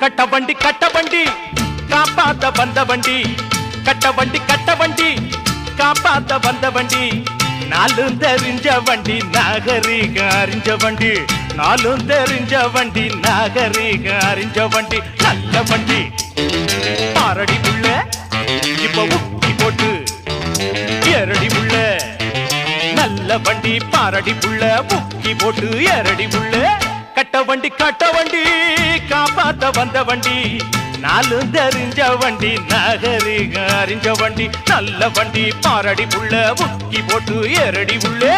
கட்ட வண்டி காப்பாத்த வந்த வண்டி கட்ட வண்டி காப்பாத்த வந்த வண்டி நாலும் தெரிஞ்ச வண்டி நாகரிக அறிஞ்ச வண்டி நாலும் தெரிஞ்ச வண்டி நாகரிக அறிஞ்ச வண்டி நல்ல வண்டி பாரடி உள்ள இப்ப உக்கி போட்டு ஏரடி உள்ள நல்ல வண்டி பாரடி உள்ள உக்கி போட்டு ஏரடி உள்ள கட்ட வண்டி காப்பாத்த வந்த வண்டி நாலும் தெரிஞ்ச வண்டி நாகரிக அறிஞ்ச வண்டி நல்ல வண்டி பாரடி உள்ள உக்கி போட்டு ஏரடி உள்ளே